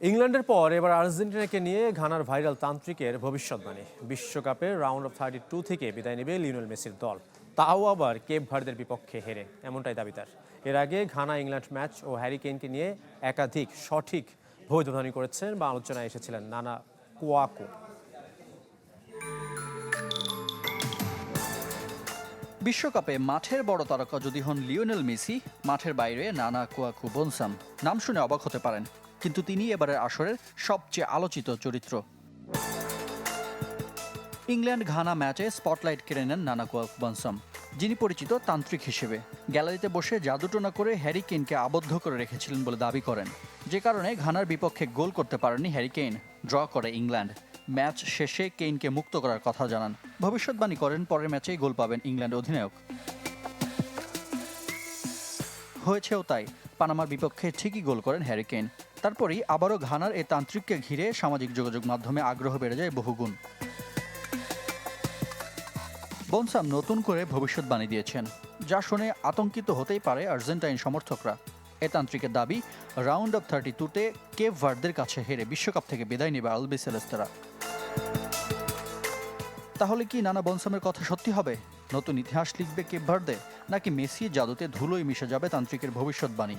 ইংল্যান্ডের পর এবার আর্জেন্টিনাকে নিয়ে ঘানার ভাইরাল তান্ত্রিকের ভবিষ্যৎবাণী। বিশ্বকাপের রাউন্ড অফ 32 থেকে বিদায় নেবে লিওনেল মেসির দল, তাও আবার কেপ ভার্দের বিপক্ষে হেরে, এমনটাই দাবি তার। এর আগে ঘানা ইংল্যান্ড ম্যাচ ও হ্যারি কেইনকে নিয়ে একাধিক সঠিক ভবিষ্যদ্বাণী করেছেন বা আলোচনায় এসেছিলেন নানা কুয়াকো। বিশ্বকাপে মাঠের বড় তারকা যদি হন লিওনেল মেসি, মাঠের বাইরে নানা কুয়াকু বনসাম নাম শুনে অবাক হতে পারেন, কিন্তু তিনি এবারের আসরের সবচেয়ে আলোচিত চরিত্র। ইংল্যান্ড ঘানা ম্যাচে স্পটলাইট কেড়ে নেন নানা কুয়াকু বনসাম, যিনি পরিচিত তান্ত্রিক হিসেবে। গ্যালারিতে বসে জাদুটোনা করে হ্যারি কেইনকে আবদ্ধ করে রেখেছিলেন বলে দাবি করেন, যে কারণে ঘানার বিপক্ষে গোল করতে পারেননি হ্যারি কেইন। ড্র করে ইংল্যান্ড। ম্যাচ শেষে কেইনকে মুক্ত করার কথা জানান। ভবিষ্যৎবাণী করেন পরের ম্যাচেই গোল পাবেন ইংল্যান্ড অধিনায়ক। হয়েছেও তাই, পানামার বিপক্ষে ঠিকই গোল করেন হ্যারি কেইন। তারপরই আবারও ঘানার এই তান্ত্রিককে ঘিরে সামাজিক যোগাযোগ মাধ্যমে আগ্রহ বেড়ে যায় বহুগুণ। বনসাম নতুন করে ভবিষ্যৎবাণী দিয়েছেন, যা শুনে আতঙ্কিত হতেই পারে আর্জেন্টাইন সমর্থকরা। এ তান্ত্রিকের দাবি, রাউন্ড অফ 32-তে কেপ ভার্দের কাছে হেরে বিশ্বকাপ থেকে বিদায় নেবে আলবিসেলেস্তেরা। তাহলে কি নানা বনসামের কথা সত্যি হবে? নতুন ইতিহাস লিখবে কেপ ভার্দে, নাকি মেসি জাদুতে ধুলোয় মিশে যাবে তান্ত্রিকের ভবিষ্যৎবাণী?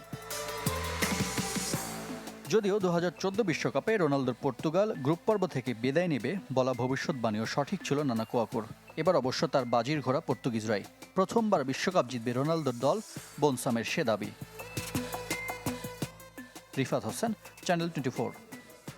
যদিও 2014 বিশ্বকাপে রোনালদোর পর্তুগাল গ্রুপ পর্ব থেকে বিদায় নেবে বলা ভবিষ্যৎবাণীও সঠিক ছিল নানা কুয়াকুর। এবার অবশ্য তার বাজির ঘোড়া পর্তুগিজরাই। প্রথমবার বিশ্বকাপ জিতবে রোনালদোর দল, বনসামের সে দাবি। রিফাত হোসেন, চ্যানেল 24।